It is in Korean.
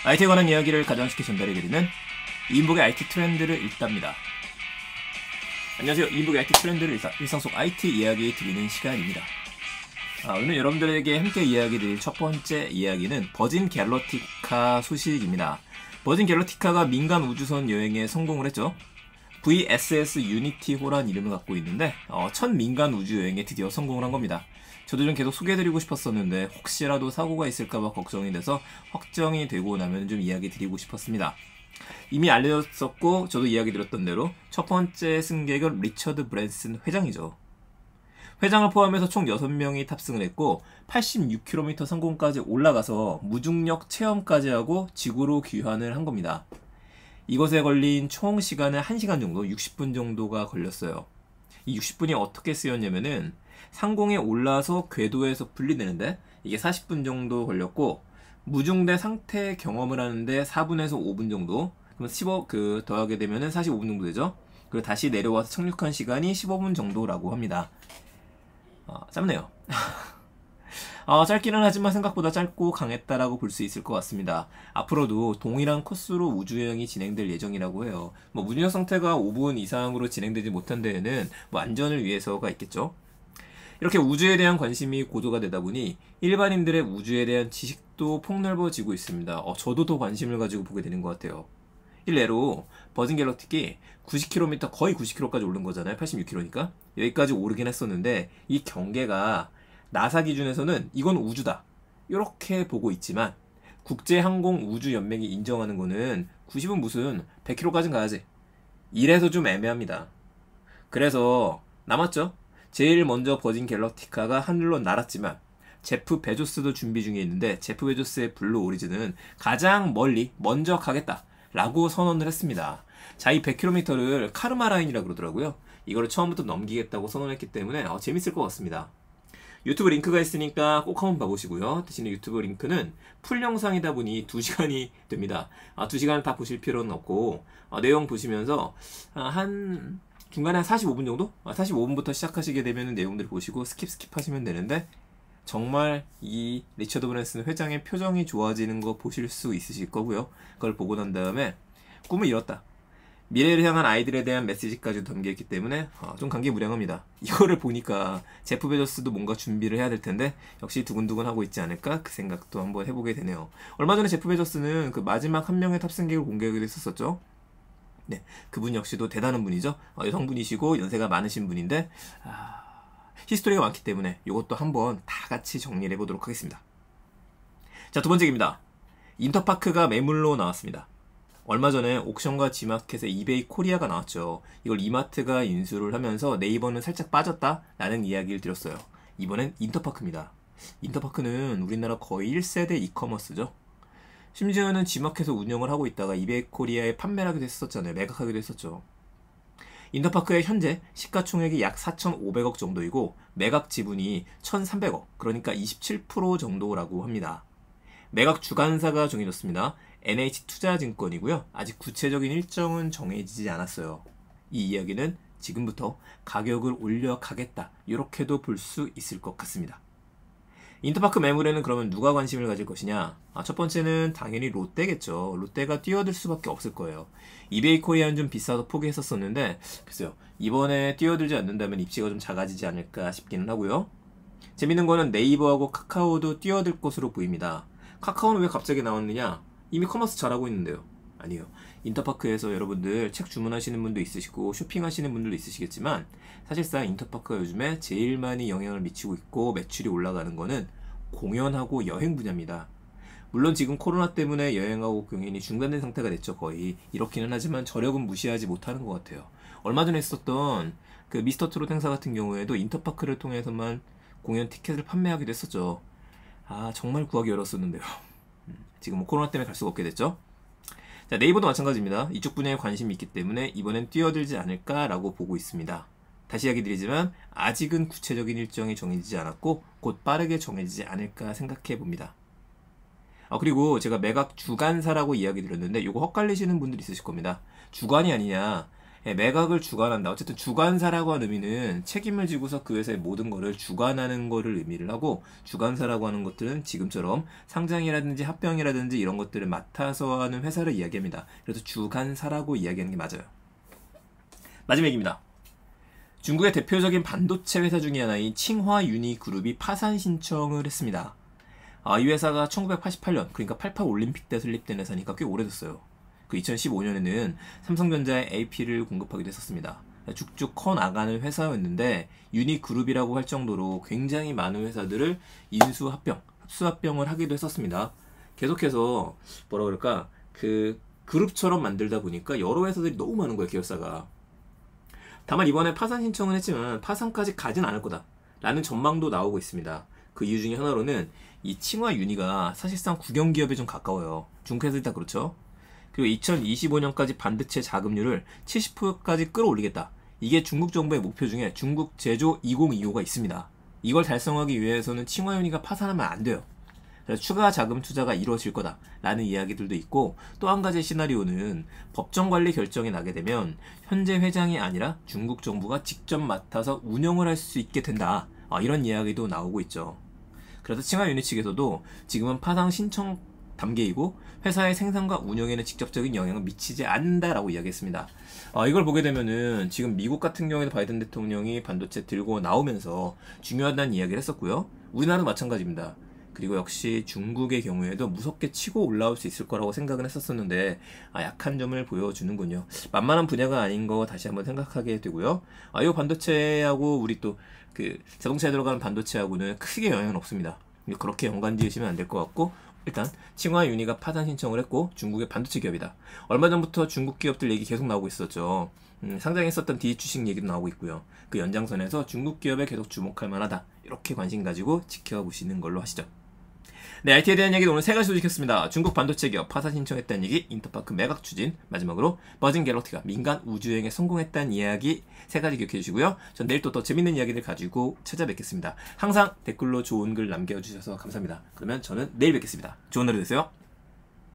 IT에 관한 이야기를 가장 쉽게 전달해드리는 이인복의 IT 트렌드를 읽답니다. 안녕하세요. 이인복의 IT 트렌드를 일상 속 IT 이야기 드리는 시간입니다. 오늘 여러분들에게 함께 이야기 드릴 첫 번째 이야기는 버진 갤럭티카 소식입니다. 버진 갤럭티카가 민간 우주선 여행에 성공을 했죠. VSS 유니티호란 이름을 갖고 있는데 첫 민간 우주 여행에 드디어 성공을 한 겁니다. 저도 좀 계속 소개해드리고 싶었었는데 혹시라도 사고가 있을까봐 걱정이 돼서 확정이 되고 나면 좀 이야기 드리고 싶었습니다. 이미 알려졌었고 저도 이야기 드렸던 대로 첫 번째 승객은 리처드 브랜슨 회장이죠. 회장을 포함해서 총 6명이 탑승을 했고 86km 상공까지 올라가서 무중력 체험까지 하고 지구로 귀환을 한 겁니다. 이것에 걸린 총 시간은 1시간 정도, 60분 정도가 걸렸어요. 이 60분이 어떻게 쓰였냐면은 상공에 올라서 궤도에서 분리되는데 이게 40분 정도 걸렸고, 무중대 상태 경험을 하는데 4분에서 5분 정도, 그럼 15 더하게 되면은 45분 정도 되죠. 그리고 다시 내려와서 착륙한 시간이 15분 정도라고 합니다. 짧네요. 짧기는 하지만 생각보다 짧고 강했다라고 볼 수 있을 것 같습니다. 앞으로도 동일한 코스로 우주여행이 진행될 예정이라고 해요. 무중력 상태가 5분 이상으로 진행되지 못한 데에는 안전을 위해서가 있겠죠. 이렇게 우주에 대한 관심이 고도가 되다 보니 일반인들의 우주에 대한 지식도 폭넓어지고 있습니다. 저도 더 관심을 가지고 보게 되는 것 같아요. 일례로 버진 갤럭틱이 90km, 거의 90km까지 오른 거잖아요. 86km니까. 여기까지 오르긴 했었는데 이 경계가 나사 기준에서는 이건 우주다, 이렇게 보고 있지만 국제항공우주연맹이 인정하는 거는 90은 무슨 100km까지는 가야지, 이래서 좀 애매합니다. 그래서 남았죠. 제일 먼저 버진 갤럭티카가 하늘로 날았지만 제프 베조스도 준비 중에 있는데 제프 베조스의 블루 오리진은 가장 멀리 먼저 가겠다 라고 선언을 했습니다. 자, 이 100km를 카르마 라인이라고 그러더라고요. 이거를 처음부터 넘기겠다고 선언했기 때문에 재밌을 것 같습니다. 유튜브 링크가 있으니까 꼭 한번 봐보시고요. 대신에 유튜브 링크는 풀 영상이다 보니 2시간이 됩니다. 2시간을 다 보실 필요는 없고 내용 보시면서 한 중간에 한 45분 정도? 45분부터 시작하시게 되면 내용들을 보시고 스킵하시면 되는데, 정말 이 리처드 브랜슨 회장의 표정이 좋아지는 거 보실 수 있으실 거고요. 그걸 보고 난 다음에 꿈을 이뤘다, 미래를 향한 아이들에 대한 메시지까지 담겨있기 때문에 좀 감개무량합니다. 이거를 보니까 제프 베조스도 뭔가 준비를 해야 될 텐데 역시 두근두근 하고 있지 않을까, 그 생각도 한번 해보게 되네요. 얼마 전에 제프 베조스는 그 마지막 한 명의 탑승객을 공개하기도 했었죠. 네, 그분 역시도 대단한 분이죠. 여성분이시고 연세가 많으신 분인데 히스토리가 많기 때문에 이것도 한번 다 같이 정리를 해보도록 하겠습니다. 자, 두 번째 얘기입니다. 인터파크가 매물로 나왔습니다. 얼마 전에 옥션과 지마켓에 이베이 코리아가 나왔죠. 이걸 이마트가 인수를 하면서 네이버는 살짝 빠졌다라는 이야기를 드렸어요. 이번엔 인터파크입니다. 인터파크는 우리나라 거의 1세대 이커머스죠. 심지어는 지마켓에서 운영을 하고 있다가 이베이 코리아에 판매를 하기도 했었잖아요. 매각하기도 했었죠. 인터파크의 현재 시가총액이 약 4,500억 정도이고 매각 지분이 1,300억, 그러니까 27% 정도라고 합니다. 매각 주관사가 정해졌습니다. NH투자증권이고요. 아직 구체적인 일정은 정해지지 않았어요. 이 이야기는 지금부터 가격을 올려가겠다, 이렇게도 볼 수 있을 것 같습니다. 인터파크 매물에는 그러면 누가 관심을 가질 것이냐? 첫 번째는 당연히 롯데겠죠. 롯데가 뛰어들 수밖에 없을 거예요. 이베이 코리아는 좀 비싸서 포기했었었는데 글쎄요, 이번에 뛰어들지 않는다면 입지가 좀 작아지지 않을까 싶기는 하고요. 재밌는 거는 네이버하고 카카오도 뛰어들 것으로 보입니다. 카카오는 왜 갑자기 나왔느냐? 이미 커머스 잘하고 있는데요. 아니요, 인터파크에서 여러분들 책 주문하시는 분도 있으시고 쇼핑하시는 분들도 있으시겠지만 사실상 인터파크가 요즘에 제일 많이 영향을 미치고 있고 매출이 올라가는 거는 공연하고 여행 분야입니다. 물론 지금 코로나 때문에 여행하고 공연이 중단된 상태가 됐죠. 거의 이렇기는 하지만 저력은 무시하지 못하는 것 같아요. 얼마 전에 했었던 그 미스터 트롯 행사 같은 경우에도 인터파크를 통해서만 공연 티켓을 판매하기도 했었죠. 정말 구하기 어려웠었는데요. 지금 코로나 때문에 갈 수가 없게 됐죠. 자, 네이버도 마찬가지입니다. 이쪽 분야에 관심이 있기 때문에 이번엔 뛰어들지 않을까라고 보고 있습니다. 다시 이야기 드리지만 아직은 구체적인 일정이 정해지지 않았고 곧 빠르게 정해지지 않을까 생각해 봅니다. 그리고 제가 매각 주관사라고 이야기 드렸는데 이거 헛갈리시는 분들이 있으실 겁니다. 주관이 아니냐, 예, 매각을 주관한다. 어쨌든 주관사라고 하는 의미는 책임을 지고서 그 회사의 모든 거를 주관하는 거를 의미를 하고, 주관사라고 하는 것들은 지금처럼 상장이라든지 합병이라든지 이런 것들을 맡아서 하는 회사를 이야기합니다. 그래서 주관사라고 이야기하는 게 맞아요. 마지막 얘기입니다. 중국의 대표적인 반도체 회사 중에 하나인 칭화유니그룹이 파산 신청을 했습니다. 이 회사가 1988년, 그러니까 88 올림픽 때 설립된 회사니까 꽤 오래됐어요. 그 2015년에는 삼성전자에 AP를 공급하기도 했었습니다. 쭉쭉 커 나가는 회사였는데, 유니그룹이라고 할 정도로 굉장히 많은 회사들을 인수합병, 흡수합병을 하기도 했었습니다. 계속해서 뭐라 그럴까, 그 그룹처럼 만들다 보니까 여러 회사들이 너무 많은 거예요, 계열사가. 다만 이번에 파산 신청을 했지만 파산까지 가진 않을 거다 라는 전망도 나오고 있습니다. 그 이유 중에 하나로는 이 칭화유니가 사실상 국영기업에 좀 가까워요. 중국 회사들이 다 그렇죠. 그리고 2025년까지 반도체 자금률을 70%까지 끌어올리겠다. 이게 중국 정부의 목표 중에 중국 제조 2025가 있습니다. 이걸 달성하기 위해서는 칭화유니가 파산하면 안 돼요. 그래서 추가 자금 투자가 이루어질 거다 라는 이야기들도 있고, 또 한 가지 시나리오는 법정 관리 결정이 나게 되면 현재 회장이 아니라 중국 정부가 직접 맡아서 운영을 할 수 있게 된다, 이런 이야기도 나오고 있죠. 그래서 칭화유니 측에서도 지금은 파산 신청 단계이고 회사의 생산과 운영에는 직접적인 영향을 미치지 않는다라고 이야기했습니다. 이걸 보게 되면은 지금 미국 같은 경우에도 바이든 대통령이 반도체 들고 나오면서 중요하다는 이야기를 했었고요. 우리나라도 마찬가지입니다. 그리고 역시 중국의 경우에도 무섭게 치고 올라올 수 있을 거라고 생각을 했었었는데, 약한 점을 보여주는군요. 만만한 분야가 아닌 거 다시 한번 생각하게 되고요. 이 반도체하고 우리 또 그 자동차에 들어가는 반도체하고는 크게 영향은 없습니다. 그렇게 연관 지으시면 안 될 것 같고, 일단 칭화유니가 파산 신청을 했고 중국의 반도체 기업이다. 얼마 전부터 중국 기업들 얘기 계속 나오고 있었죠. 상장했었던 D 주식 얘기도 나오고 있고요. 그 연장선에서 중국 기업에 계속 주목할 만하다. 이렇게 관심 가지고 지켜보시는 걸로 하시죠. 네, IT에 대한 얘기도 오늘 3가지 소식했습니다. 중국 반도체 기업 파산 신청했다는 얘기, 인터파크 매각 추진, 마지막으로 버진 갤럭시가 민간 우주여행에 성공했다는 이야기 3가지 기억해 주시고요. 전 내일 또 더 재밌는 이야기들 가지고 찾아뵙겠습니다. 항상 댓글로 좋은 글 남겨주셔서 감사합니다. 그러면 저는 내일 뵙겠습니다. 좋은 하루 되세요.